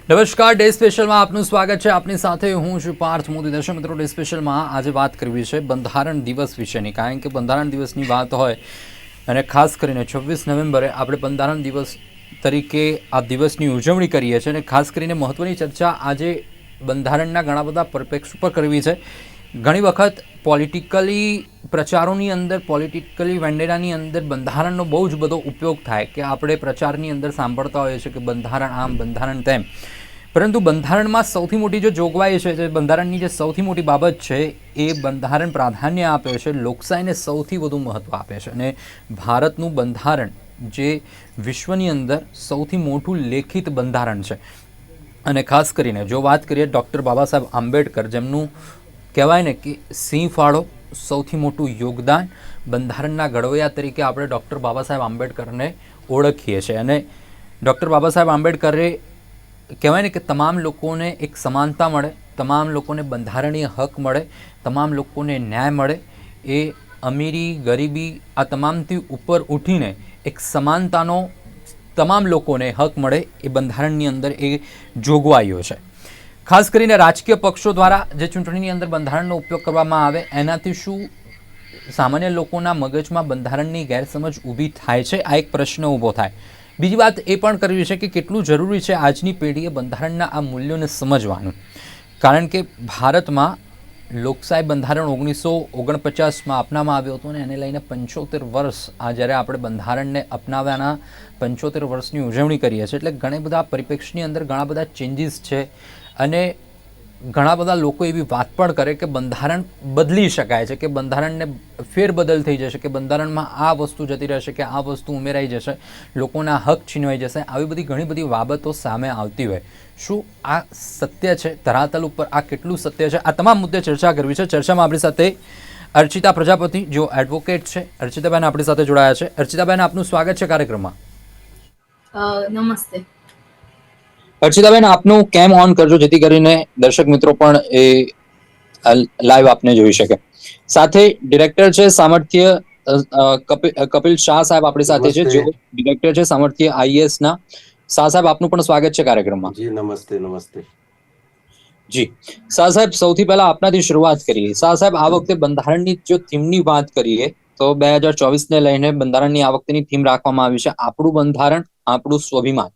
નમસ્કાર, ડે સ્પેશિયલમાં આપનું સ્વાગત છે. આપની સાથે હું છું પાર્થ મોદી. દર્શક મિત્રો, ડે સ્પેશિયલમાં આજે વાત કરવી છે બંધારણ દિવસ વિશેની. કારણ કે બંધારણ દિવસની વાત હોય અને ખાસ કરીને 26 નવેમ્બરે આપણે બંધારણ દિવસ તરીકે આ દિવસની ઉજવણી કરીએ છીએ. અને ખાસ કરીને મહત્ત્વની ચર્ચા આજે બંધારણના ઘણા બધા પરિપ્રેક્ષ ઉપર કરવી છે. ઘણી વખત પોલિટિકલી પ્રચારોની અંદર, પોલિટિકલી વેન્ડેરાની અંદર બંધારણનો બહુ જ બધો ઉપયોગ થાય કે આપણે પ્રચારની અંદર સાંભળતા હોઈએ છીએ કે બંધારણ આમ, બંધારણ તેમ. પરંતુ બંધારણમાં સૌથી મોટી જે જોગવાઈ છે, જે બંધારણની જે સૌથી મોટી બાબત છે, એ બંધારણ પ્રાધાન્ય આપે છે, લોકશાહીને સૌથી વધુ મહત્ત્વ આપે છે. અને ભારતનું બંધારણ જે વિશ્વની અંદર સૌથી મોટું લેખિત બંધારણ છે. અને ખાસ કરીને જો વાત કરીએ ડૉક્ટર બાબા સાહેબ આંબેડકર, જેમનું કહેવાય ને કે સિંહ ફાળો, સૌથી મોટું યોગદાન, બંધારણના ઘડવૈયા તરીકે આપણે ડૉક્ટર બાબા સાહેબ આંબેડકરને ઓળખીએ છીએ. અને ડૉક્ટર બાબા સાહેબ આંબેડકરે કહેવાય ને કે તમામ લોકોને એક સમાનતા મળે, તમામ લોકોને બંધારણીય હક મળે, તમામ લોકોને ન્યાય મળે, એ અમીરી ગરીબી આ તમામથી ઉપર ઉઠીને એક સમાનતાનો તમામ લોકોને હક મળે, એ બંધારણની અંદર એ જોગવાઈઓ છે. ખાસ કરીને રાજકીય પક્ષો દ્વારા જે ચૂંટણીની અંદર બંધારણનો ઉપયોગ કરવામાં આવે, એનાથી શું સામાન્ય લોકોના મગજમાં બંધારણની ગેરસમજ ઊભી થાય છે? આ એક પ્રશ્ન ઊભો થાય. બીજી વાત એ પણ કરવી છે કે કેટલું જરૂરી છે આજની પેઢીએ બંધારણના આ મૂલ્યોને સમજવાનું. કારણ કે ભારતમાં લોકશાહી બંધારણ 1949માં અપનાવવામાં આવ્યું હતું, અને એને લઈને 75 વર્ષ આ જ્યારે આપણે બંધારણને અપનાવ્યાના 75 વર્ષની ઉજવણી કરીએ છીએ. એટલે ઘણા બધા પરિપ્રેક્ષની અંદર ઘણા બધા ચેન્જીસ છે. અને ઘણા બધા લોકો એવી વાત પણ કરે કે બંધારણ બદલી શકાય છે, કે બંધારણને ફેરબદલ થઈ જશે, કે બંધારણમાં આ વસ્તુ જતી રહેશે, કે આ વસ્તુ ઉમેરાઈ જશે, લોકોના હક છીનવાઈ જશે. આવી બધી ઘણી બધી બાબતો સામે આવતી હોય. શું આ સત્ય છે? ધરાતલ ઉપર આ કેટલું સત્ય છે? આ તમામ મુદ્દે ચર્ચા કરવી છે. ચર્ચામાં આપણી સાથે અર્ચિતા પ્રજાપતિ, જો એડવોકેટ છે. અર્ચિતાબેન આપણી સાથે જોડાયા છે. અર્ચિતાબેન, આપનું સ્વાગત છે કાર્યક્રમમાં. નમસ્તે. અર્ચિતાબેન, આપનું કેમ ઓન કરજો જેથી કરીને દર્શક મિત્રો પણ એ લાઈવ આપને જોઈ શકે. સાથે ડિરેક્ટર છે સામર્થ્ય, કપિલ શાહ સાહેબ આપણી સાથે છે, જો ડિરેક્ટર છે સામર્થ્ય આઈએએસ ના. શાહ સાહેબ, આપનું પણ સ્વાગત છે કાર્યક્રમમાં. જી નમસ્તે. નમસ્તે જી. શાહ સાહેબ, સૌથી પહેલા આપનાથી શરૂઆત કરીએ. શાહ સાહેબ, આ વખતે બંધારણની જો થીમની વાત કરીએ તો 2024 ને લઈને બંધારણની આ વખતેની થીમ રાખવામાં આવી છે આપણું બંધારણ, આપણું સ્વાભિમાન.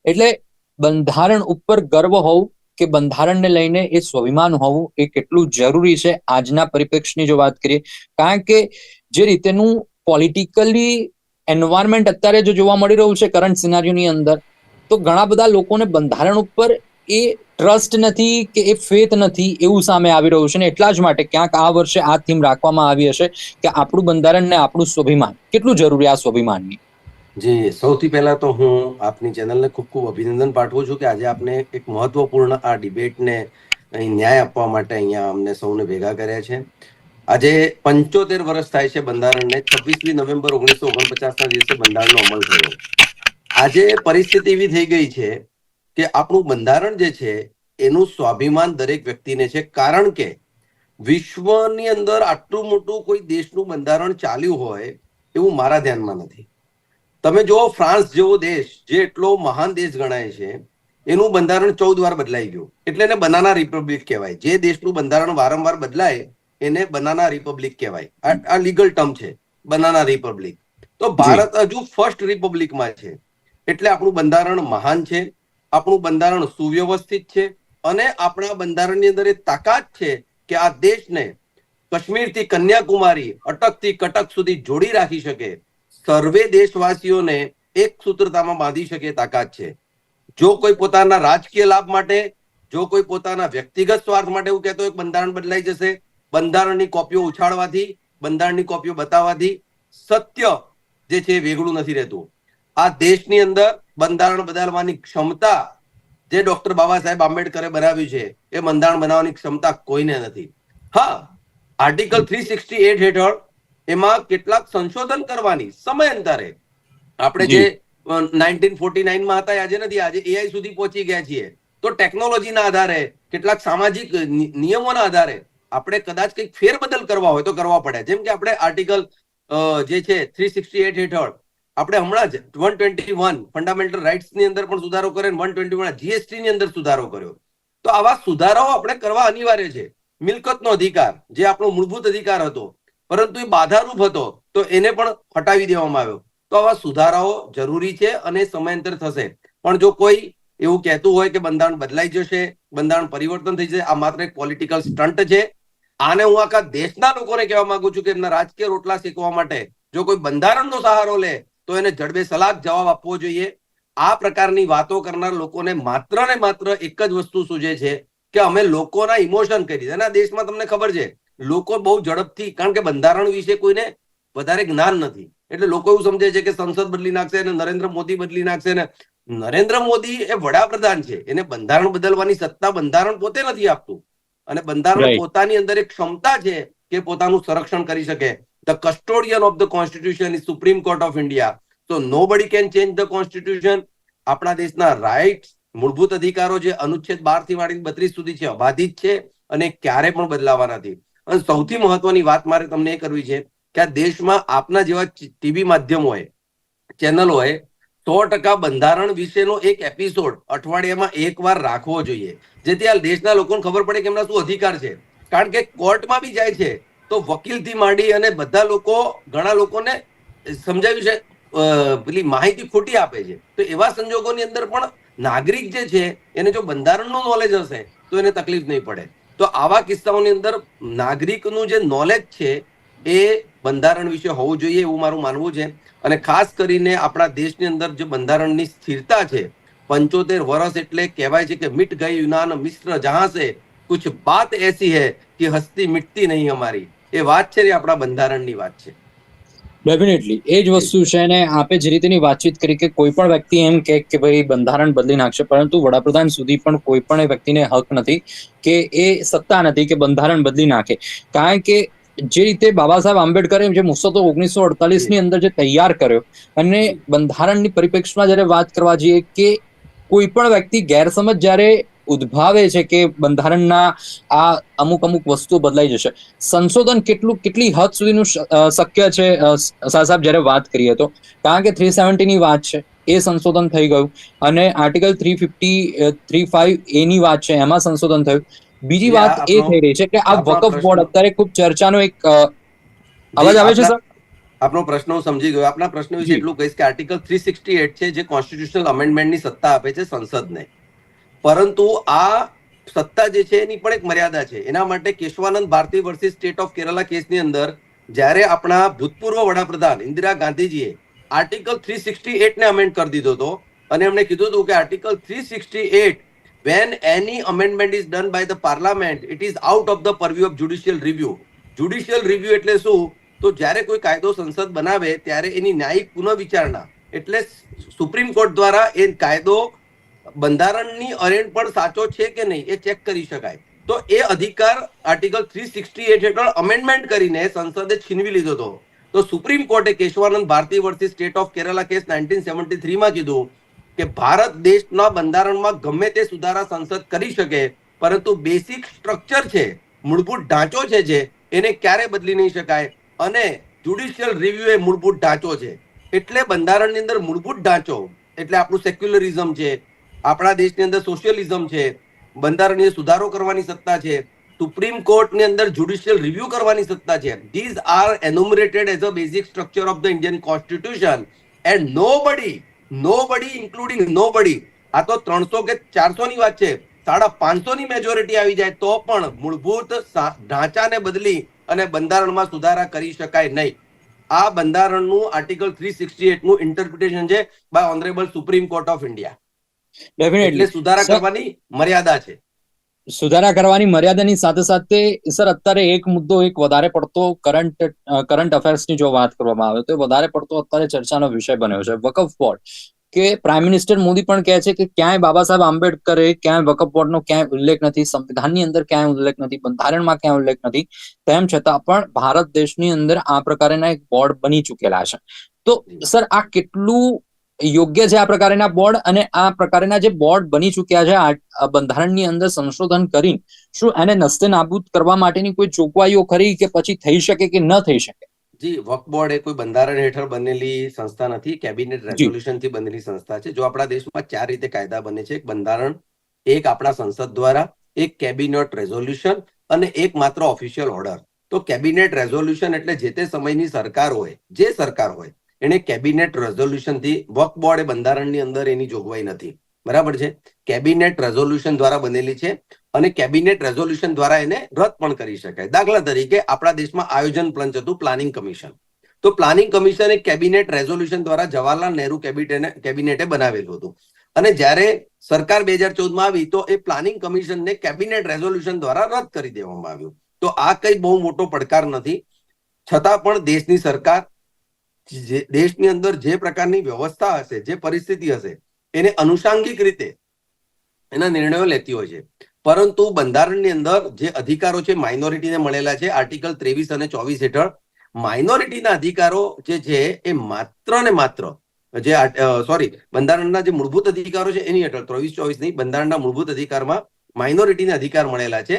એટલે બંધારણ ઉપર ગર્વ હોવું કે બંધારણને લઈને એ સ્વાભિમાન હોવું એ કેટલું જરૂરી છે આજના પરિપ્રેક્ષની જો વાત કરીએ. કારણ કે જે રીતેનું પોલિટિકલી એન્વાયરમેન્ટ અત્યારે જો જોવા મળી રહ્યું છે કરંટ સિનારીઓની અંદર, તો ઘણા બધા લોકોને બંધારણ ઉપર એ ટ્રસ્ટ નથી કે એ ફેથ નથી એવું સામે આવી રહ્યું છે. ને એટલા જ માટે ક્યાંક આ વર્ષે આ થીમ રાખવામાં આવી હશે કે આપણું બંધારણ ને આપણું સ્વાભિમાન. કેટલું જરૂરી આ સ્વાભિમાનની? જી, સૌથી પહેલા તો હું આપની ચેનલને ખૂબ ખૂબ અભિનંદન પાઠવું છું કે આજે આપને એક મહત્વપૂર્ણ આ ડિબેટને અહીં ન્યાય આપવા માટે અહીંયા અમને સૌને ભેગા કર્યા છે. આજે 75 વર્ષ થાય છે બંધારણને. 26મી નવેમ્બર 1949ના દિવસે બંધારણનો અમલ થયો. આજે પરિસ્થિતિ એવી થઈ ગઈ છે કે આપણું બંધારણ જે છે એનું સ્વાભિમાન દરેક વ્યક્તિને છે. કારણ કે વિશ્વની અંદર આટલું મોટું કોઈ દેશનું બંધારણ ચાલ્યું હોય એવું મારા ધ્યાનમાં નથી. તમે જો ફ્રાન્સ જેવો દેશ, જે એટલો મહાન દેશ ગણાય છે, એનું બંધારણ 14 વાર બદલાઈ ગયું. એટલે એને બનાના રિપબ્લિક કહેવાય. જે દેશનું બંધારણ વારંવાર બદલાય એને બનાના રિપબ્લિક કહેવાય. આ લીગલ ટર્મ છે, બનાના રિપબ્લિક. તો ભારત હજુ ફર્સ્ટ રિપબ્લિકમાં છે. એટલે આપણું બંધારણ મહાન છે, આપણું બંધારણ સુવ્યવસ્થિત છે, અને આપણા બંધારણની અંદર એ તાકાત છે કે આ દેશને કાશ્મીરથી કન્યાકુમારી, અટકથી કટક સુધી જોડી રાખી શકે, સર્વે દેશવાસીઓને એક સૂત્રતામાં બાંધી શકે તાકાત છે. જો કોઈ પોતાના રાજકીય લાભ માટે, જો કોઈ પોતાના વ્યક્તિગત સ્વાર્થ માટે એવું કહેતો હોય બંધારણ બદલાઈ જશે, બંધારણની કોપીઓ ઉછાળવાથી, બંધારણની કોપીઓ બતાવવાથી સત્ય જે છે વેગળું નથી રહેતું. આ દેશની અંદર બંધારણ બદલવાની ક્ષમતા જે ડોક્ટર બાબા સાહેબ આંબેડકરે બનાવ્યું છે એ બંધારણ બનાવવાની ક્ષમતા કોઈને નથી. હા, આર્ટિકલ 368 હેઠળ એમાં કેટલાક સંશોધન કરવાની સમયાંતરે આપણે જે 1949માં હતા આજે નથી, આજે એઆઈ સુધી પહોંચી ગયા છીએ. તો ટેકનોલોજીના આધારે, કેટલાક સામાજિક નિયમોના આધારે આપણે કદાચ કંઈક ફેરબદલ કરવા હોય તો કરવા પડે. જેમ કે આપણે આર્ટિકલ જે છે 368 હેઠળ આપણે હમણાં જ 121 ફંડામેન્ટલ રાઇટ્સ ની અંદર પણ સુધારો કર્યો, 121 જીએસટી ની અંદર સુધારો કર્યો. તો આવા સુધારાઓ આપણે કરવા અનિવાર્ય છે. મિલકતનો અધિકાર જે આપણો મૂળભૂત અધિકાર હતો, પરંતુ એ બાધારૂપ હતો, તો એને પણ હટાવી દેવામાં આવ્યો. તો આવા સુધારાઓ જરૂરી છે અને સમયાંતર થશે. પણ જો કોઈ એવું કહેતું હોય કે બંધારણ બદલાઈ જશે, બંધારણ પરિવર્તન થઈ જશે, આ માત્ર એક પોલિટિકલ સ્ટન્ટ છે. આને હું આખા દેશના લોકોને કહેવા માંગુ છું કે એમના રાજકીય રોટલા શેકવા માટે જો કોઈ બંધારણનો સહારો લે તો એને જડબે સલાક જવાબ આપવો જોઈએ. આ પ્રકારની વાતો કરનાર લોકોને માત્ર ને માત્ર એક જ વસ્તુ સૂઝે છે કે અમે લોકોના ઇમોશન કરી દીધા. દેશમાં તમને ખબર છે, લોકો બહુ ઝડપથી, કારણ કે બંધારણ વિશે કોઈને વધારે જ્ઞાન નથી, એટલે લોકો એવું સમજે છે કે સંસદ બદલી નાખશે અને નરેન્દ્ર મોદી બદલી નાખશે. ને નરેન્દ્ર મોદી એ વડાપ્રધાન છે, એને બંધારણ બદલવાની સત્તા બંધારણ પોતે નથી આપતું. અને બંધારણ પોતાની અંદર એક ક્ષમતા છે કે પોતાનું સંરક્ષણ કરી શકે. The custodian of the constitution is supreme Court of India. So nobody can change the constitution. આપણા દેશના રાઇટ્સ, મૂળભૂત અધિકારો જે અનુચ્છેદ 12 થી વાળી 32 સુધી છે, અબાધિત છે અને ક્યારે પણ બદલાવા નથી. અને સૌથી મહત્વની વાત મારે તમને એ કરવી છે કે આ દેશમાં આપના જેવા ટીવી માધ્યમોએ, ચેનલોએ 100% બંધારણ વિશેનો એક એપિસોડ અઠવાડિયામાં એકવાર રાખવો જોઈએ, જેથી આ દેશના લોકોને ખબર પડે કે એમના શું અધિકાર છે. કારણ કે કોર્ટમાં બી જાય છે તો વકીલથી માંડી અને બધા લોકો, ઘણા લોકોને સમજાવ્યું છે, પેલી માહિતી ખોટી આપે છે. તો એવા સંજોગોની અંદર પણ નાગરિક જે છે એને જો બંધારણનું નોલેજ હશે તો એને તકલીફ નહીં પડે. તો આવા કિસ્સાઓની અંદર નાગરિકનું જે નોલેજ છે એ બંધારણ વિશે હોવું જોઈએ, એવું મારું માનવું છે. અને ખાસ કરીને આપણા દેશની અંદર જે બંધારણની સ્થિરતા છે, 75 વર્ષ એટલે કહેવાય છે કે મિટ ગઈ યુનાન મિસ્ર જહાં સે, કુછ બાત એસી હૈ કે હસ્તી મિટતી નહીં અમારી. એ વાત છે, એ આપણા બંધારણની વાત છે. ડેફિનેટલી એ જ વસ્તુ છે. અને આપે જે રીતેની વાતચીત કરી કે કોઈ પણ વ્યક્તિ એમ કે ભાઈ બંધારણ બદલી નાખશે, પરંતુ વડાપ્રધાન સુધી પણ કોઈ પણ વ્યક્તિને હક નથી કે એ સત્તા નથી કે બંધારણ બદલી નાખે. કારણ કે જે રીતે બાબા સાહેબ આંબેડકરે જે મુસદ્દો 1948 ની અંદર જે તૈયાર કર્યો, અને બંધારણની પરિપ્રેક્ષમાં જયારે વાત કરવા જઈએ કે કોઈ પણ વ્યક્તિ ગેરસમજ જયારે ઉદ્ભાવે છે કે બંધારણના આ અમુક વસ્તુઓ બદલાઈ જશે, સંશોધન કેટલી હદ સુધીનું શક્ય છે સાહેબ જયારે વાત કરીએ તો. કારણ કે 370 ની વાત છે, એ સંશોધન થઈ ગયું, અને આર્ટિકલ 335 એ ની વાત છે, એમાં સંશોધન થયું. બીજી વાત એ થઈ રહી છે કે આ વકફ બોર્ડ અત્યારે ખૂબ ચર્ચાનો એક અવાજ આવે છે સર? આપનો પ્રશ્ન હું સમજી ગયો. આપના પ્રશ્ન વિશે એટલું કહીશ કે આર્ટિકલ 368 છે જે કોન્સ્ટિટ્યુશનલ અમેન્ડમેન્ટની સત્તા આપે છે સંસદને. પરંતુ આ સત્તા જે છે એની પણ એક મર્યાદા છે. એના માટે Kesavananda Bharati versus state of Kerala કેસની અંદર જ્યારે આપણા ભૂતપૂર્વ વડાપ્રધાન ઇન્દિરા ગાંધીજીએ આર્ટિકલ 368 ને અમેન્ડ કરી દીધો હતો, અને એમણે કીધું હતું કે article 368 when any amendment is done by the parliament it is out of the purview of judicial review. Judicial review એટલે શું? તો જ્યારે કોઈ કાયદો સંસદ બનાવે ત્યારે એની ન્યાયિક પુનઃવિચારણા, એટલે સુપ્રીમ કોર્ટ દ્વારા એ કાયદો બંધારણની અરેણ પણ સાચો છે કે નહીં એ ચેક કરી શકાય. તો એ અધિકાર આર્ટિકલ 368 હેઠળ અમેન્ડમેન્ટ કરીને સંસદે છીનવી લીધો હતો. તો સુપ્રીમ કોર્ટે Kesavananda Bharati versus state of Kerala case 1973 માં કીધું કે ભારત દેશના બંધારણમાં ગમે તે સુધારા સંસદ કરી શકે, પરંતુ બેસિક સ્ટ્રક્ચર છે, મૂળભૂત ઢાંચો છે જે એને ક્યારે બદલી નહીં શકાય. અને જ્યુડિશિયલ રિવ્યુ એ મૂળભૂત ઢાંચો છે. એટલે બંધારણની અંદર મૂળભૂત ઢાંચો એટલે આપણું સેક્યુલરિઝમ છે, આપણા દેશની અંદર સોશિયલિઝમ છે, બંધારણીય સુધારો કરવાની સત્તા છે, સુપ્રીમ કોર્ટની અંદર જ્યુડિશિયલ રિવ્યુ કરવાની સત્તા છે. These are enumerated as a basic structure of the Indian constitution and nobody including nobody, આ તો 300 કે 400 ની વાત છે, 550 ની મેજોરિટી આવી જાય તો પણ મૂળભૂત ઢાંચાને બદલી અને બંધારણમાં સુધારા કરી શકાય નહીં. આ બંધારણનું આર્ટિકલ 368 નું ઇન્ટરપ્રિટેશન છે by honourable supreme Court of India. એટલે સુધારા કરવાની મર્યાદા છે. સુધારા કરવાની મર્યાદાની સાથે સાથે સર અત્યારે એક મુદ્દો એક વધારે પડતો કરંટ અફેર્સની જો વાત કરવામાં આવે તો વધારે પડતો અત્યારે ચર્ચાનો વિષય બન્યો છે વકફ બોર્ડ. કે પ્રાઇમ મિનિસ્ટર મોદી પણ કહે છે કે ક્યાંય બાબા સાહેબ આંબેડકરે ક્યાંય વકફ બોર્ડનો ક્યાંય ઉલ્લેખ નથી, સંવિધાનની અંદર ક્યાંય ઉલ્લેખ નથી, બંધારણમાં ક્યાંય ઉલ્લેખ નથી, તેમ છતાં પણ ભારત દેશની અંદર આ પ્રકારના એક બોર્ડ બની ચૂકેલા છે. તો સર આ કેટલું યોગ્ય છે આ પ્રકારના બોર્ડ, અને આ પ્રકારના જે બોર્ડ બની ચૂક્યા છે આ બંધારણની અંદર સંશોધન કરીને શું એને નસ્તે નાબૂદ કરવા માટેની કોઈ જોગવાઈઓ ખરી કે પછી થઈ શકે કે ન થઈ શકે? જી, વક્ફ બોર્ડ એ કોઈ બંધારણ હેઠળ બનેલી સંસ્થા નથી, કેબિનેટ જી રેઝોલ્યુશન થી બનેલી સંસ્થા છે. જો આપણા દેશમાં 4 રીતે કાયદા બને છે: એક બંધારણ, એક આપણા સંસદ દ્વારા, એક કેબિનેટ રેઝોલ્યુશન અને એક માત્ર ઓફિશિયલ ઓર્ડર. તો કેબિનેટ રેઝોલ્યુશન એટલે જે તે સમયની સરકાર હોય, જે સરકાર હોય એને કેબિનેટ રેઝોલ્યુશન થી, વક્ફ બોર્ડ એ બંધારણની અંદર એની જોગવાઈ નથી, બરાબર છે. કેબિનેટ રેઝોલ્યુશન દ્વારા બનેલી છે અને કેબિનેટ રેઝોલ્યુશન દ્વારા એને રદ પણ કરી શકાય. દાખલા તરીકે આપણા દેશમાં આયોજન પંચ હતું, પ્લાનિંગ કમિશન. તો પ્લાનિંગ કમિશન એક કેબિનેટ રેઝોલ્યુશન દ્વારા જવાહરલાલ નહેરુ કેબિનેટે બનાવેલું હતું. અને જ્યારે સરકાર 2014માં આવી તો એ પ્લાનિંગ કમિશનને કેબિનેટ રેઝોલ્યુશન દ્વારા રદ કરી દેવામાં આવ્યું. તો આ કઈ બહુ મોટો પડકાર નથી. છતાં પણ દેશની સરકાર દેશની અંદર જે પ્રકારની વ્યવસ્થા હશે, જે પરિસ્થિતિ હશે, એને અનુષાંગિક રીતે એના નિર્ણયો લેતી હોય છે. પરંતુ બંધારણની અંદર જે અધિકારો છે માઇનોરિટીને મળેલા છે, આર્ટિકલ 23 અને 24 હેઠળ માઇનોરિટીના અધિકારો જે છે એ માત્ર ને માત્ર બંધારણના જે મૂળભૂત અધિકારો છે એની હેઠળ 23-24 નહીં, બંધારણના મૂળભૂત અધિકારમાં માઇનોરિટીને અધિકાર મળેલા છે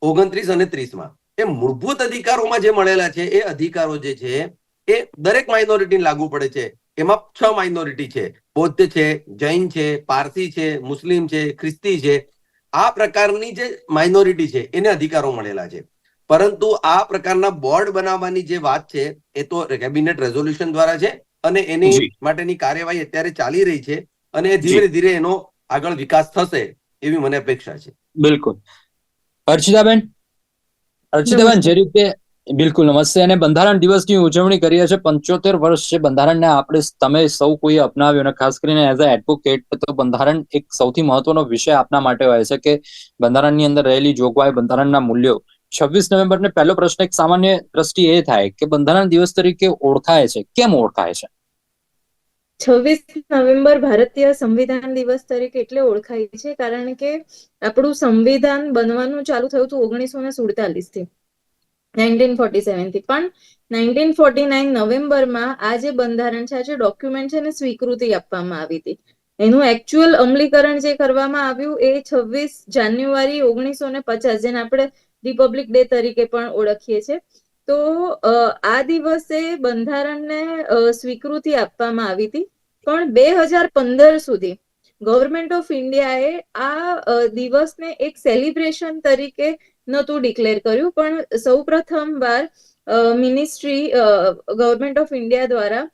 29 અને 30માં. એ મૂળભૂત અધિકારોમાં જે મળેલા છે એ અધિકારો જે છે એ દરેક માઇનોરિટીને લાગુ પડે છે. એમાં 6 માઇનોરિટી છે: બૌદ્ધ છે, જૈન છે, પારસી છે, મુસ્લિમ છે, ખ્રિસ્તી છે. આ પ્રકારની જે માઇનોરિટી છે એને અધિકારો મળેલા છે. પરંતુ આ પ્રકારના બોર્ડ બનાવવાની જે વાત છે એ તો કેબિનેટ રેઝોલ્યુશન દ્વારા છે અને એની માટેની કાર્યવાહી અત્યારે ચાલી રહી છે અને ધીરે ધીરે એનો આગળ વિકાસ થશે એવી મને અપેક્ષા છે. બિલકુલ. અર્ચિતાબેન, જે રીતે બિલકુલ નમસ્તે. અને બંધારણ દિવસની ઉજવણી કરીએ છીએ. 75 વર્ષ છે બંધારણને આપણે તમે સૌ કોઈ અપનાવ્યું, અને ખાસ કરીને એઝ અ એડવોકેટ તો બંધારણ એક સૌથી મહત્વનો વિષય આપના માટે હોય છે કે બંધારણની અંદર રહેલી જોગવાઈ, બંધારણના મૂલ્યો. 26 નવેમ્બરને પહેલો પ્રશ્ન એક સામાન્ય દ્રષ્ટિ એ થાય કે બંધારણ દિવસ તરીકે ઓળખાય છે, કેમ ઓળખાય છે? 26 નવેમ્બર ભારતીય સંવિધાન દિવસ તરીકે એટલે ઓળખાય છે કારણ કે આપણું સંવિધાન બનવાનું ચાલુ થયું હતું 1947 થી, 1947 થી. પણ 1949 નવેમ્બરમાં આ જે બંધારણ છે, આ જે ડોક્યુમેન્ટ છે એને સ્વીકૃતિ આપવામાં આવી હતી. એનું એકચ્યુઅલ અમલીકરણ જે કરવામાં આવ્યું એ 26 જાન્યુઆરી 1950, જેને આપણે રિપબ્લિક ડે તરીકે પણ ઓળખીએ છીએ. તો આ દિવસે બંધારણને સ્વીકૃતિ આપવામાં આવી હતી. પણ 2015 સુધી ગવર્મેન્ટ ઓફ ઇન્ડિયાએ આ દિવસને એક સેલિબ્રેશન તરીકે નહોતું ડિક્લેર કર્યું. પણ સૌ પ્રથમ વાર મિનિસ્ટ્રી ગવર્મેન્ટ ઓફ ઇન્ડિયા દ્વારા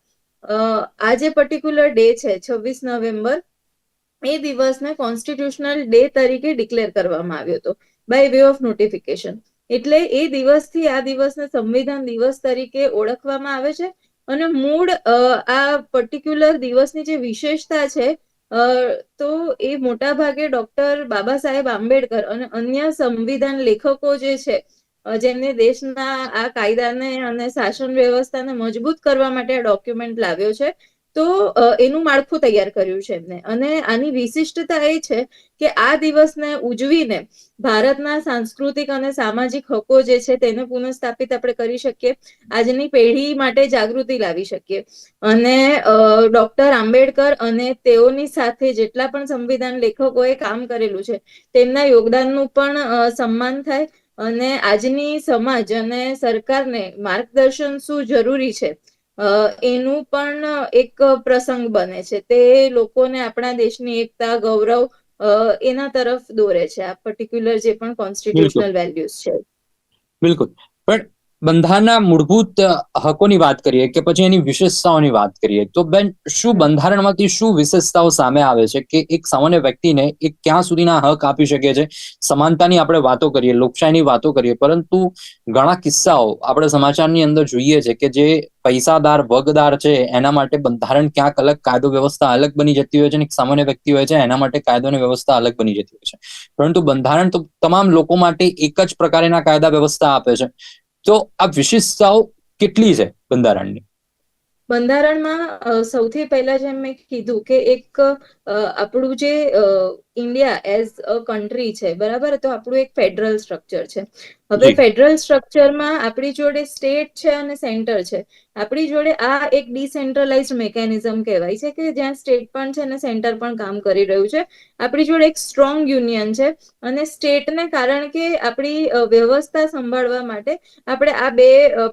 આ જે પર્ટિક્યુલર ડે છે 26 નવેમ્બર, એ દિવસને કોન્સ્ટિટ્યુશનલ ડે તરીકે ડિક્લેર કરવામાં આવ્યો હતો બાય વે ઓફ નોટિફિકેશન. એટલે એ દિવસથી આ દિવસને સંવિધાન દિવસ તરીકે ઓળખવામાં આવે છે. અને મૂળ આ પર્ટિક્યુલર દિવસની જે વિશેષતા છે તો એ મોટા ભાગે ડોક્ટર બાબા સાહેબ આંબેડકર અને અન્ય સંવિધાન લેખકો જે છે, જેમને દેશના આ કાયદાને અને શાસન વ્યવસ્થાને મજબૂત કરવા માટે આ ડોક્યુમેન્ટ લાવ્યો છે. તો એનું માળખું તૈયાર કર્યું છે એમને. અને આની વિશિષ્ટતા એ છે કે આ દિવસને ઉજવીને ભારતના સાંસ્કૃતિક અને સામાજિક હકો જે છે તેને પુનઃસ્થાપિત આપણે કરી શકીએ, આજની પેઢી માટે જાગૃતિ લાવી શકીએ. અને ડોક્ટર આંબેડકર અને તેઓની સાથે જેટલા પણ સંવિધાન લેખકોએ કામ કરેલું છે તેમના યોગદાનનું પણ સન્માન થાય. અને આજની સમાજ અને સરકારને માર્ગદર્શન શું જરૂરી છે એનું પણ એક પ્રસંગ બને છે. તે લોકોને આપણા દેશની એકતા, ગૌરવ એના તરફ દોરે છે આ પર્ટિક્યુલર જે પણ કોન્સ્ટિટ્યુશનલ વેલ્યુઝ છે. બિલકુલ. પણ બંધારણના મૂળભૂત હકોની વાત કરીએ કે પછી એની વિશેષતાઓની વાત કરીએ તો બેન, શું બંધારણમાંથી શું વિશેષતાઓ સામે આવે છે કે એક સામાન્ય વ્યક્તિને એક ક્યાં સુધીના હક આપી શકે છે? સમાનતાની આપણે વાતો કરીએ, લોકશાહીની વાતો કરીએ, પરંતુ ઘણા કિસ્સાઓ આપણે સમાચારની અંદર જોઈએ છે કે જે પૈસાદાર વર્ગદાર છે એના માટે બંધારણ ક્યાંક અલગ, કાયદો વ્યવસ્થા અલગ બની જતી હોય છે, અને એક સામાન્ય વ્યક્તિ હોય છે એના માટે કાયદો અને વ્યવસ્થા અલગ બની જતી હોય છે. પરંતુ બંધારણ તો તમામ લોકો માટે એક જ પ્રકારના કાયદા વ્યવસ્થા આપે છે. તો આ વિશેષતાઓ કેટલી છે બંધારણની? બંધારણમાં સૌથી પહેલા જેમ મેં કીધું કે એક આપણું જે ઇન્ડિયા એઝ અ કન્ટ્રી છે, બરાબર, તો આપણું એક ફેડરલ સ્ટ્રક્ચર છે. હવે ફેડરલ સ્ટ્રક્ચરમાં આપણી જોડે સ્ટેટ છે અને સેન્ટર છે. આપણી જોડે આ એક ડિસેન્ટ્રલાઇઝડ મેકેનિઝમ કહેવાય છે કે જ્યાં સ્ટેટ પણ છે અને સેન્ટર પણ કામ કરી રહ્યું છે. આપણી જોડે એક સ્ટ્રોંગ યુનિયન છે અને સ્ટેટને કારણ કે આપણી વ્યવસ્થા સંભાળવા માટે આપણે આ બે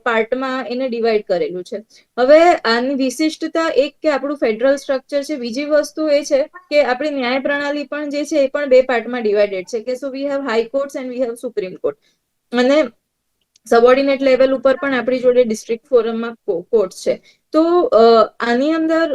પાર્ટમાં એને ડિવાઈડ કરેલું છે. હવે આની વિશિષ્ટતા એક કે આપણું ફેડરલ સ્ટ્રક્ચર છે. બીજી વસ્તુ એ છે કે આપણી ન્યાય પ્રણાલી પણ જે છે એ પણ બે પાર્ટમાં ડિવાઇડેડ છે કે so we have high courts and we have supreme court. અને સબોર્ડિનેટ લેવલ ઉપર પણ આપણી જોડે ડિસ્ટ્રિક્ટ ફોરમમાં કોર્ટ છે. તો આની અંદર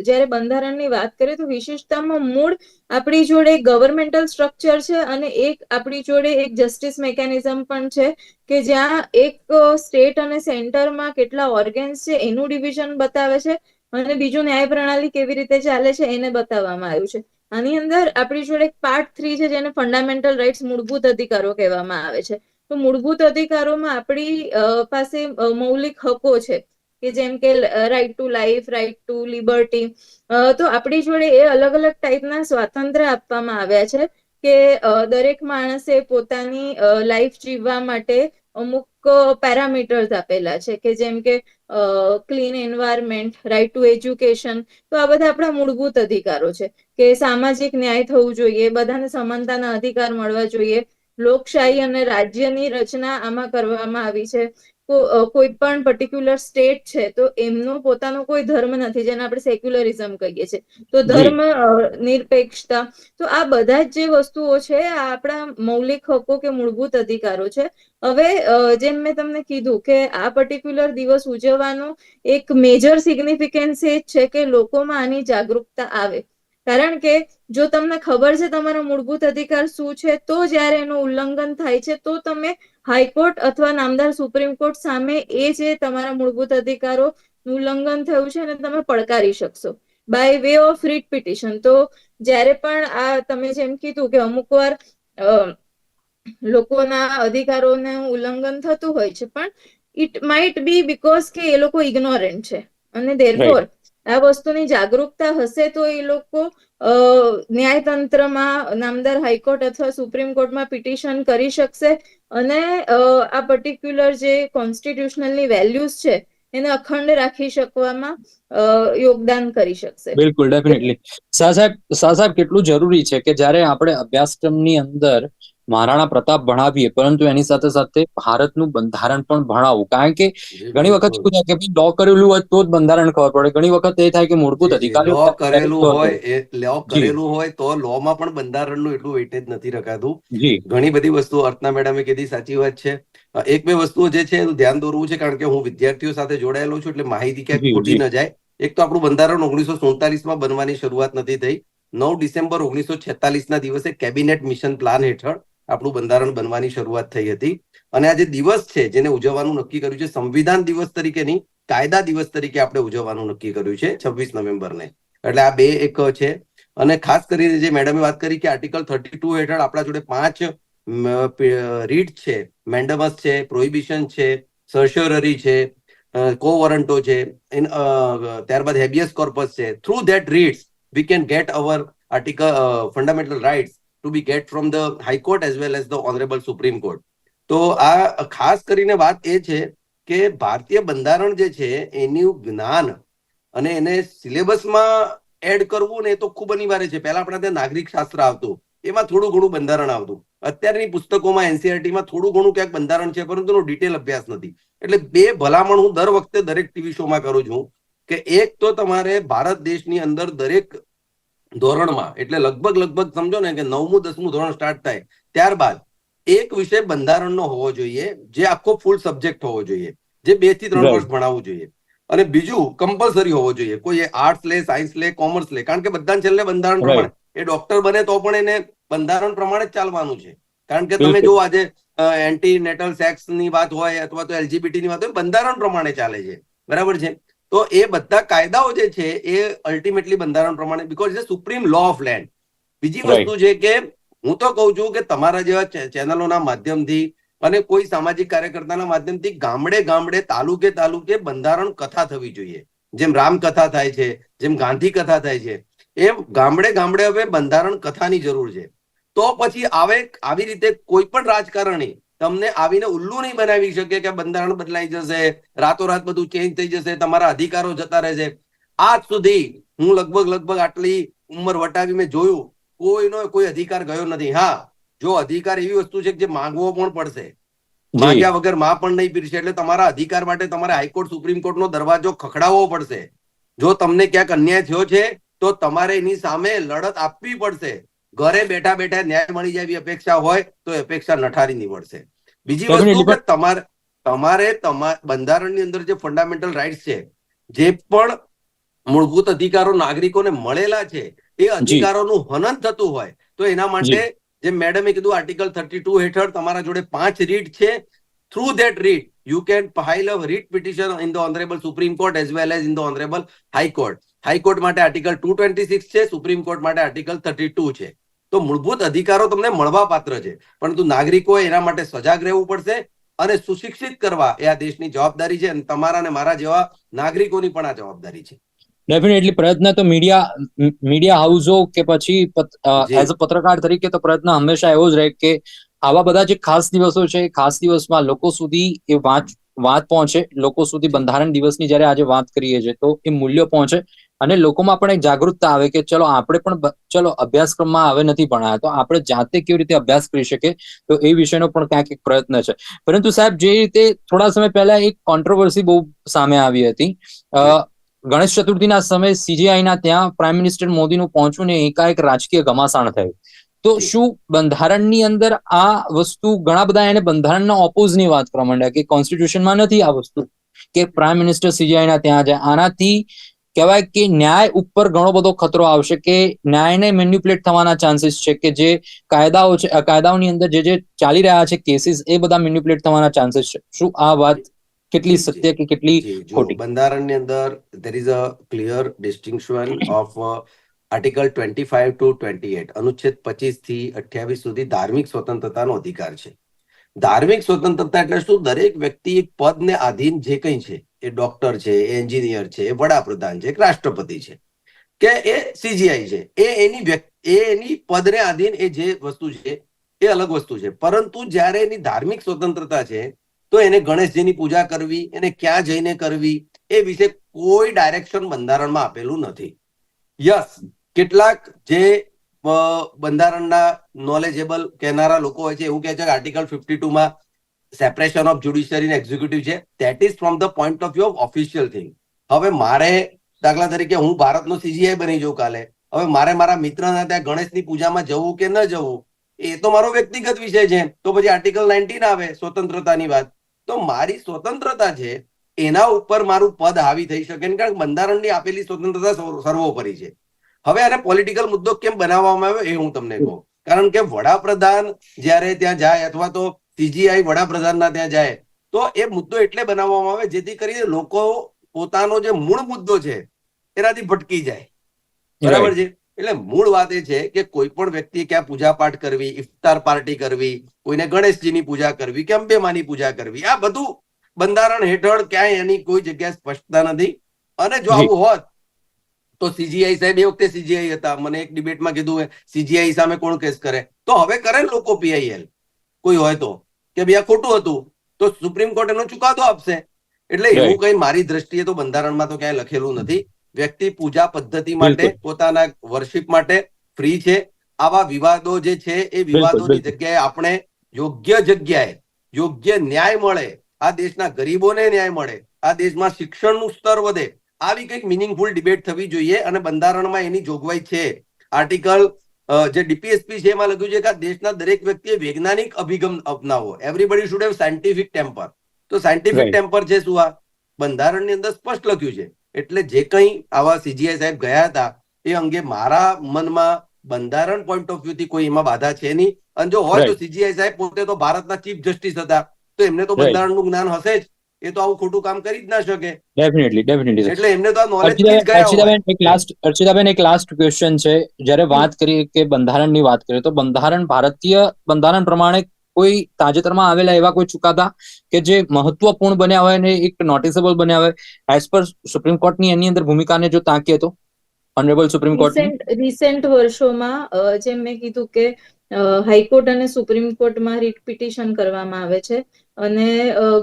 જ્યારે બંધારણની વાત કરીએ તો વિશિષ્ટતામાં મૂળ આપણી જોડે ગવર્મેન્ટલ સ્ટ્રક્ચર છે અને એક આપણી જોડે એક જસ્ટિસ મેકેનિઝમ પણ છે કે જ્યાં એક સ્ટેટ અને સેન્ટરમાં કેટલા ઓર્ગેન્સ છે એનું ડિવિઝન બતાવે છે અને બીજું ન્યાય પ્રણાલી કેવી રીતે ચાલે છે એને બતાવવામાં આવ્યું છે. આની અંદર આપણી જોડે પાર્ટ 3 છે જેને ફંડામેન્ટલ રાઇટ્સ મૂળભૂત અધિકારો કહેવામાં આવે છે. તો મૂળભૂત અધિકારોમાં આપણી પાસે મૌલિક હકો છે કે જેમ કે right to life, right to liberty. તો આપણી જોડે એ અલગ અલગ ટાઈપના સ્વાતંત્ર્ય આપવામાં આવ્યા છે કે દરેક માણસે પોતાની લાઈફ જીવવા માટે અમુક પેરામીટર્સ આપેલા છે કે જેમ કે clean environment, right to education. તો આ બધા આપણા મૂળભૂત અધિકારો છે કે સામાજિક ન્યાય થવું જોઈએ, બધાને સમાનતાના અધિકાર મળવા જોઈએ, લોકશાહી અને રાજ્યની રચના આમાં કરવામાં આવી છે. કોઈ પણ પર્ટિક્યુલર સ્ટેટ છે તો એમનો પોતાનો કોઈ ધર્મ નથી જેને આપણે સેક્યુલરિઝમ કહીએ છીએ. તો ધર્મ નિરપેક્ષતા. તો આ બધા જ જે વસ્તુઓ છે આ આપણા મૌલિક હકો કે મૂળભૂત અધિકારો છે. હવે જેમ મેં તમને કીધું કે આ પર્ટિક્યુલર દિવસ ઉજવવાનો એક મેજર સિગ્નિફિકન્સ એ જ છે કે લોકોમાં આની જાગૃતતા આવે. કારણ કે જો તમને ખબર છે તમારા મૂળભૂત અધિકાર શું છે તો જ્યારે એનું ઉલ્લંઘન થાય છે તો તમે હાઈકોર્ટ અથવા નામદાર સુપ્રીમ કોર્ટ સામે એ જે તમારા મૂળભૂત અધિકારો ઉલ્લંઘન થયું છે અને તમે પડકારી શકશો બાય વે ઓફ રીટ પિટિશન. તો જ્યારે પણ આ તમે જેમ કીધું કે અમુક વાર લોકોના અધિકારોનું ઉલ્લંઘન થતું હોય છે પણ ઇટ માઇટ બી બીકોઝ કે એ લોકો ઇગ્નોરન્ટ છે અને ધેરફોર આ વસ્તુની જાગૃતતા હશે તો એ લોકો ન્યાયતંત્રમાં નામદાર હાઈકોર્ટ અથવા સુપ્રીમ કોર્ટમાં પિટિશન કરી શકશે અને આ પર્ટિક્યુલર જે કોન્સ્ટિટ્યુશનલની વેલ્યુઝ છે એને અખંડ રાખી શકવામાં યોગદાન કરી શકશે. બિલકુલ, ડેફિનેટલી. સાહેબ કેટલું જરૂરી છે કે જ્યારે આપણે અભ્યાસક્રમની અંદર મહારાણા પ્રતાપ ભણાવીએ પરંતુ એની સાથે સાથે ભારતનું બંધારણ પણ ભણાવવું. કારણ કે ઘણી વખત શું થાય કે લો કરેલું હોય તો જ બંધારણ ખબર પડે. ઘણી વખત એ થાય કે મૂળભૂત અધિકારીઓ લો કરેલું હોય તો લો માં પણ બંધારણનું એટલું વેઇટેજ નથી રખાતું. ઘણી બધી વસ્તુઓ અર્ચના મેડમે કીધી સાચી વાત છે. એક બે વસ્તુઓ જે છે એનું ધ્યાન દોરવું છે કારણ કે હું વિદ્યાર્થીઓ સાથે જોડાયેલો છું એટલે માહિતી ક્યાંક ખોટી ન જાય. એક તો આપણું બંધારણ 1947માં બનવાની શરૂઆત નથી થઈ. 9 ડિસેમ્બર 1946ના દિવસે કેબિનેટ મિશન પ્લાન હેઠળ આપણું બંધારણ બનવાની શરૂઆત થઈ હતી. અને આ જે દિવસ છે જેને ઉજવવાનું નક્કી કર્યું છે સંવિધાન દિવસ તરીકે નહીં, કાયદા દિવસ તરીકે આપણે ઉજવવાનું નક્કી કર્યું છે 26 નવેમ્બરને. એટલે આ બે એક છે. અને ખાસ કરીને જે મેડમે વાત કરી કે આર્ટિકલ 32 હેઠળ આપણા જોડે 5 રીટ છે, મેન્ડમસ છે, પ્રોહિબિશન છે, સર્શ્યોરરી છે, કો-વોરંટો છે, ત્યારબાદ હેબિયસ કોર્પસ છે. Through that writs we can get our article fundamental rights to be get from the high court as well as the honourable supreme court. તો આ ખાસ કરીને વાત એ છે કે ભારતીય બંધારણ જે છે એનું જ્ઞાન અને એને સિલેબસમાં એડ કરવું ને એ તો ખૂબ અનિવાર્ય છે. પહેલા આપણા ત્યાં નાગરિક શાસ્ત્ર આવતું, એમાં થોડું ઘણું બંધારણ આવતું. અત્યારની પુસ્તકોમાં એનસીઆરટીમાં થોડું ઘણું ક્યાંક બંધારણ છે પરંતુ એનો ડિટેલ અભ્યાસ નથી. એટલે બે ભલામણ હું દર વખતે દરેક ટીવી શોમાં કરું છું કે એક તો તમારે ભારત દેશની અંદર દરેક ધોરણમાં એટલે લગભગ સમજો ને કે 9મું 10મું ધોરણ સ્ટાર્ટ થાય ત્યારબાદ એક વિષય બંધારણનો હોવો જોઈએ જે આખો ફૂલ સબ્જેક્ટ હોવો જોઈએ, જે 2 થી 3 વર્ષ ભણાવવું જોઈએ. અને બીજું કમ્પલસરી હોવો જોઈએ. કોઈ આર્ટ્સ લે, સાયન્સ લે, કોમર્સ લે, કારણ કે બધાને છેલ્લે બંધારણ પ્રમાણે એ ડોક્ટર બને તો પણ એને બંધારણ પ્રમાણે જ ચાલવાનું છે. કારણ કે તમે જો આજે એન્ટી નેટલ સેક્સ ની વાત હોય અથવા તો એલજીબીટી ની વાત હોય બંધારણ પ્રમાણે ચાલે છે. બરાબર છે. તો એ બધા કાયદાઓ જે છે એ અલ્ટિમેટલી બંધારણ પ્રમાણે because it is supreme law of land. બીજી વસ્તુ છે કે હું તો કહું છું કે તમારા જેવા ચેનલોના માધ્યમથી અને કોઈ સામાજિક કાર્યકર્તાના માધ્યમથી ગામડે તાલુકે બંધારણ કથા થવી જોઈએ. જેમ રામકથા થાય છે, જેમ ગાંધી કથા થાય છે, એમ ગામડે હવે બંધારણ કથાની જરૂર છે. તો પછી આવી રીતે કોઈ પણ રાજકારણી તમને આવીને ઉલ્લુ નહીં બનાવી શકે કે બંધારણ બદલાઈ જશે, રાતોરાત બધું ચેન્જ થઈ જશે, તમારા અધિકારો જતા રહેશે. આજ સુધી હું લગભગ આટલી ઉંમર વટાવી મેં જોયું કોઈનો કોઈ અધિકાર ગયો નથી. હા, જો અધિકાર એવી વસ્તુ છે કે જે માંગવો પણ પડશે, માંગ્યા વગર માં પણ નહીં પીરશે. એટલે તમારા અધિકાર માટે તમારે હાઈકોર્ટ સુપ્રીમ કોર્ટનો દરવાજો ખખડાવવો પડશે. જો તમને ક્યાંક અન્યાય થયો છે તો તમારે એની સામે લડત આપવી પડશે. ઘરે બેઠા બેઠા ન્યાય મળી જાય એવી અપેક્ષા હોય તો એ અપેક્ષા નઠારી નીવડશે. બીજી વસ્તુ કે તમારે બંધારણની અંદર જે ફંડામેન્ટલ રાઇટ્સ છે, જે પણ મૂળભૂત અધિકારો નાગરિકોને મળેલા છે, એ અધિકારોનું હનન થતું હોય તો એના માટે જે મેડમે કીધું આર્ટિકલ 32 હેઠળ તમારા જોડે 5 રીટ છે. Through that writ you can file a writ petition in the honourable supreme court as well as in the honourable high court. High court માટે આર્ટિકલ 226 છે, સુપ્રીમ કોર્ટ માટે આર્ટિકલ 32 છે. તો મૂળભૂત અધિકારો તમને મળવા પાત્ર છે, પરંતુ નાગરિકોએ એના માટે સજાગ રહેવું પડશે અને સુશિક્ષિત કરવા એ આ દેશની જવાબદારી છે, અને તમારા અને મારા જેવા નાગરિકોની પણ આ જવાબદારી છે. ડેફિનેટલી પ્રયત્ન તો મીડિયા હાઉસો કે પછી એઝ અ પત્રકાર તરીકે તો પ્રયત્ન હંમેશા એવો જ રહે કે આવા બધા જે ખાસ દિવસો છે, ખાસ દિવસમાં લોકો સુધી એ વાત પહોંચે, લોકો સુધી બંધારણ દિવસની જયારે આજે વાત કરીએ છીએ તો એ મૂલ્યો પહોંચે અને લોકોમાં પણ એક જાગૃતતા આવે કે ચલો આપણે પણ અભ્યાસક્રમમાં હવે નથી ભણાયા તો આપણે જાતે કેવી રીતે અભ્યાસ કરી શકીએ, તો એ વિષયનો પણ ક્યાંક એક પ્રયત્ન છે. પરંતુ સાહેબ, જે રીતે થોડા સમય પહેલા એક કોન્ટ્રોવર્સી બહુ સામે આવી હતી, ગણેશ ચતુર્થીના સમયે CJI ના ત્યાં પ્રાઇમ મિનિસ્ટર મોદીનું પહોંચવું ને એકાએક રાજકીય ઘમાસાણ થયું. તો શું બંધારણની અંદર આ વસ્તુ, ઘણા બધા એને બંધારણના ઓપોઝની વાત કરવા માંડ્યા કે કોન્સ્ટિટ્યુશનમાં નથી આ વસ્તુ કે પ્રાઇમ મિનિસ્ટર CJI ના ત્યાં જાય. આનાથી કહેવાય કે ન્યાય ઉપર ઘણો બધો ખતરો આવશે, કે ન્યાયને મેન્યુપ્યુલેટ થવાના ચાન્સીસ છે, કે જે કાયદાઓ છે, કાયદાઓની અંદર જે ચાલી રહ્યા છે કેસીસ, એ બધા મેન્યુપ્યુલેટ થવાના ચાન્સીસ છે. શું આ વાત કેટલી સત્ય કે કેટલી ખોટી? બંધારણની અંદર there is a clear distinction of article 25 to 28, અનુચ્છેદ 25 થી 28 સુધી ધાર્મિક સ્વતંત્રતાનો અધિકાર છે. ધાર્મિક સ્વતંત્રતા એટલે શું? દરેક વ્યક્તિ એક પદને આધીન જે કંઈ છે, એ ડોક્ટર છે, એ એન્જિનિયર છે, એ વડાપ્રધાન છે, રાષ્ટ્રપતિ છે, કે એ CJI છે, એ એની પદને આધીન એ જે વસ્તુ છે એ અલગ વસ્તુ છે. પરંતુ જ્યારે એની ધાર્મિક સ્વતંત્રતા છે તો એને ગણેશજીની પૂજા કરવી, એને ક્યાં જઈને કરવી, એ વિશે કોઈ ડાયરેક્શન બંધારણમાં આપેલું નથી. યસ, કેટલાક જે બંધારણના નોલેજેબલ કહેનારા લોકો હોય છે એવું કહે છે કે આર્ટિકલ 52માં સેપરેશન ઓફ જ્યુડિશિયરી અને એક્ઝિક્યુટિવ છે. That is from the point of view of official thing. હવે મારે, દાખલા તરીકે, હું ભારતનો CJI બની જાઉં કાલે, હવે મારે મારા મિત્રના ત્યાં ગણેશની પૂજામાં જવું કે ન જવું એ તો મારો વ્યક્તિગત વિષય છે. તો પછી આર્ટિકલ 19 આવે, સ્વતંત્રતાની વાત. તો મારી સ્વતંત્રતા છે એના ઉપર મારું પદ હાવી થઈ શકે, કારણ કે બંધારણની આપેલી સ્વતંત્રતા સર્વોપરી છે. હવે આને પોલિટિકલ મુદ્દો કેમ બનાવવામાં આવ્યો એ હું તમને કહું. કારણ કે વડાપ્રધાન જ્યારે ત્યાં જાય અથવા તો CJI વડાપ્રધાનના ત્યાં જાય તો એ મુદ્દો એટલે બનાવવામાં આવે જેથી કરીને લોકો પોતાનો જે મૂળ મુદ્દો છે એનાથી ભટકી જાય. બરાબર છે? એટલે મૂળ વાત એ છે કે કોઈ પણ વ્યક્તિ ક્યાં પૂજા પાઠ કરવી, ઇફતાર પાર્ટી કરવી, કોઈને ગણેશજીની પૂજા કરવી કે અંબેમાની પૂજા કરવી, આ બધું બંધારણ હેઠળ ક્યાંય એની કોઈ જગ્યાએ સ્પષ્ટતા નથી. અને જો આવું હોત તો CJI સાહેબ એ વખતે CJI હતા, મને એક ડિબેટમાં કીધું CJI સામે કોણ કેસ કરે, તો હવે કરે ને લોકો PIL કોઈ હોય તો કે ભાઈ આ ખોટું હતું, તો સુપ્રીમ કોર્ટ એનો ચુકાદો આપશે. એટલે એવું કઈ મારી દ્રષ્ટિએ તો બંધારણમાં તો ક્યાંય લખેલું નથી. વ્યક્તિ પૂજા પદ્ધતિ માટે, પોતાના વર્શિપ માટે ફ્રી છે. આવા વિવાદો જે છે એ વિવાદોની જગ્યાએ આપણે યોગ્ય જગ્યાએ યોગ્ય ન્યાય મળે, આ દેશના ગરીબોને ન્યાય મળે, આ દેશમાં શિક્ષણનું સ્તર વધે, આવી કંઈક મિનિંગફુલ ડિબેટ થવી જોઈએ. અને બંધારણમાં એની જોગવાઈ છે. આર્ટિકલ જે DPSP છે એમાં લખ્યું છે કે આ દેશના દરેક વ્યક્તિએ વૈજ્ઞાનિક અભિગમ અપનાવવો. Everybody should have scientific temper. તો સાયન્ટિફિક ટેમ્પર છે શું? આ બંધારણની અંદર સ્પષ્ટ લખ્યું છે. એટલે જે કંઈ આવા CJI સાહેબ ગયા હતા એ અંગે મારા મનમાં બંધારણ પોઈન્ટ ઓફ વ્યૂ થી કોઈ એમાં બાધા છે નહીં. અને જો હોય તો CJI સાહેબ પોતે તો ભારતના ચીફ જસ્ટિસ હતા, તો એમને તો બંધારણનું જ્ઞાન હશે જ. એ તો આવું ખોટું કામ કરી જ ના શકે. ડેફિનેટલી. એટલે એમને તો આ નોલેજ થી જ ગયા હોય. અર્ચિતાબેન, એક લાસ્ટ ક્વેશ્ચન છે. જ્યારે વાત કરીએ કે બંધારણની વાત કરીએ તો ભારતીય બંધારણ પ્રમાણે કોઈ તાજેતરમાં આવેલા એવા કોઈ ચુકાદા કે જે મહત્વપૂર્ણ બન્યા હોય અને એક નોટિસેબલ બન્યા હોય એઝ પર સુપ્રીમ કોર્ટની એની અંદર ભૂમિકાને જો તાકીએ તો ઓનરેબલ સુપ્રીમ કોર્ટ રિસેન્ટ વર્ષોમાં જેમ મેં કીધું કે હાઈકોર્ટ અને સુપ્રીમ કોર્ટમાં રીટ પિટિશન કરવામાં આવે છે અને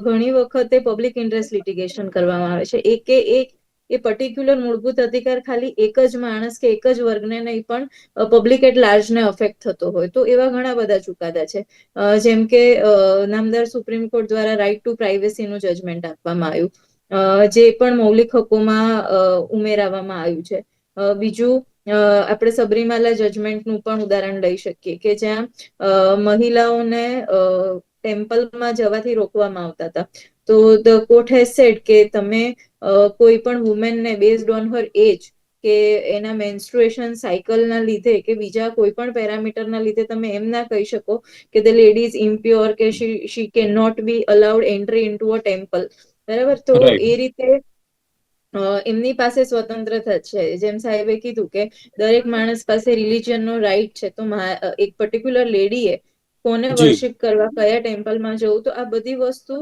ઘણી વખતે પબ્લિક ઇન્ટરેસ્ટ લિટિગેશન કરવામાં આવે છે. એ પર્ટિક્યુલર મૂળભૂત અધિકાર ખાલી એક જ માણસ કે એક જ વર્ગને નહીં પણ પબ્લિક એટ લાર્જને અફેક્ટ થતો હોય તો એવા ઘણા બધા ચુકાદા છે. જેમ કે નામદાર સુપ્રીમ કોર્ટ દ્વારા રાઇટ ટુ પ્રાઇવેસીનું જજમેન્ટ આપવામાં આવ્યું, જે પણ મૌલિક હકોમાં ઉમેરવામાં આવ્યું છે. બીજું આપણે સબરીમાલા જજમેન્ટનું પણ ઉદાહરણ લઈ શકીએ કે જ્યાં મહિલાઓને ટેમ્પલમાં જવાથી રોકવામાં આવતા હતા. તો ધ કોર્ટ હેઝ સેડ કે તમે કોઈ પણ વુમેનને બેઝડ ઓન હર એજ કે એના મેન્સ્ટ્રુએશન સાયકલના લીધે કે બીજા કોઈ પણ પેરામીટરના લીધે તમે એમ ના કહી શકો કે ધ લેડી ઇઝ ઇમ્પ્યોર કે she can not be allowed entry into a temple. બરાબર, તો એ રીતે એમની પાસે સ્વતંત્રતા છે. જેમ સાહેબે કીધું કે દરેક માણસ પાસે રિલિજનનો રાઈટ છે, તો એક પર્ટિક્યુલર લેડીએ કોને વર્શિપ કરવા, કયા ટેમ્પલમાં જવું, તો આ બધી વસ્તુ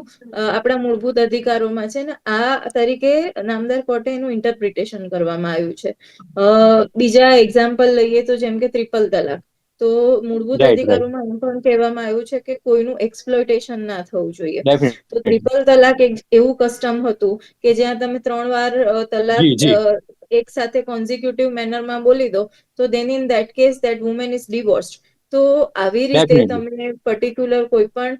આપણા મૂળભૂત અધિકારોમાં છે ને આ તરીકે નામદાર કોર્ટે એનું ઇન્ટરપ્રિટેશન કરવામાં આવ્યું છે. બીજા એક્ઝામ્પલ લઈએ તો જેમ કે ટ્રિપલ તલાક, તો મૂળભૂત અધિકારોમાં એમ પણ કહેવામાં આવ્યું છે કે કોઈનું એક્સપ્લોઇટેશન ના થવું જોઈએ. તો ટ્રિપલ તલાક એક એવું કસ્ટમ હતું કે જ્યાં તમે 3 વાર તલાક એક સાથે કોન્ઝિક્યુટિવ મેનરમાં બોલી દો તો then in that case that woman is divorced. તો આવી રીતે તમે પર્ટિક્યુલર કોઈ પણ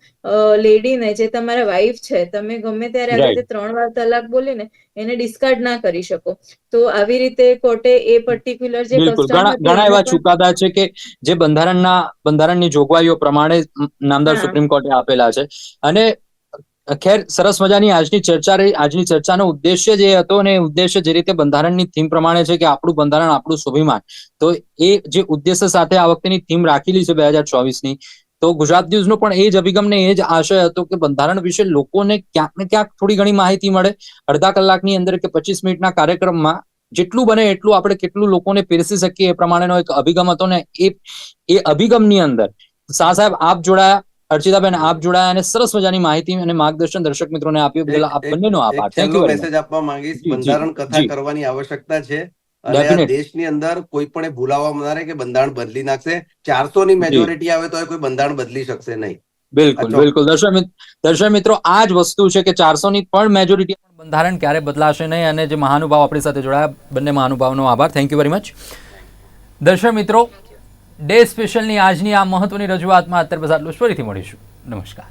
લેડીને જે તમારા વાઇફ છે, તમે ગમે ત્યારે આવી રીતે 3 વાર તલાક બોલીને એને ડિસ્કાર્ડ ના કરી શકો. તો આવી રીતે કોર્ટે એ પર્ટિક્યુલર જે કસ્ટમ હતી ઘણા એવા ચુકાદા છે કે જે બંધારણની જોગવાઈઓ પ્રમાણે નામદાર સુપ્રીમ કોર્ટે આપેલા છે. અને ખેર, સરસ મજાની આજની ચર્ચા રહી. આજની ચર્ચાનો ઉદ્દેશ્ય જે હતો ને એ ઉદ્દેશ્ય જે રીતે બંધારણની થીમ પ્રમાણે છે કે આપણું બંધારણ આપણું સ્વાભિમાન, તો એ જે ઉદ્દેશ્ય સાથે આ વખતેની થીમ રાખેલી છે 2024ની, તો ગુજરાત ન્યૂઝનો પણ એ જ અભિગમ ને એ જ આશય હતો કે બંધારણ વિશે લોકોને ક્યાંક ને ક્યાંક થોડી ઘણી માહિતી મળે. અડધા કલાકની અંદર કે 25 મિનિટના કાર્યક્રમમાં જેટલું બને એટલું આપણે કેટલું લોકોને પીરસી શકીએ એ પ્રમાણેનો એક અભિગમ હતો ને એ અભિગમની અંદર શાહ સાહેબ આપ જોડાયા, અર્ચિતાબેન આપ જોડાયા અને સરસ મજાની માહિતી અને માર્ગદર્શન દર્શક મિત્રોને આપ્યું. બદલ આપ બંનેનો આભાર. Thank you very much. Message આપવા માંગીશ, બંધારણ કથા કરવાની આવશ્યકતા છે અને આ દેશની અંદર કોઈ પણ ભૂલાવા મારે કે બંધારણ બદલી નાખશે. 400 ની મેજોરિટી આવે તો કોઈ બંધારણ બદલી શકશે નહીં. બિલકુલ. દર્શક મિત્રો, આ જ વસ્તુ છે કે 400 ની પણ મેજોરિટી બંધારણ ક્યારે બદલાશે નહીં. અને જે મહાનુભાવ આપણી સાથે જોડાયા, બંને મહાનુભાવનો આભાર. Thank you very much. દર્શક મિત્રો, ડે સ્પેશિયલની આજની આ મહત્વની રજૂઆતમાં અત્યારે બસ આટલું. ફરીથી મળીશું. નમસ્કાર.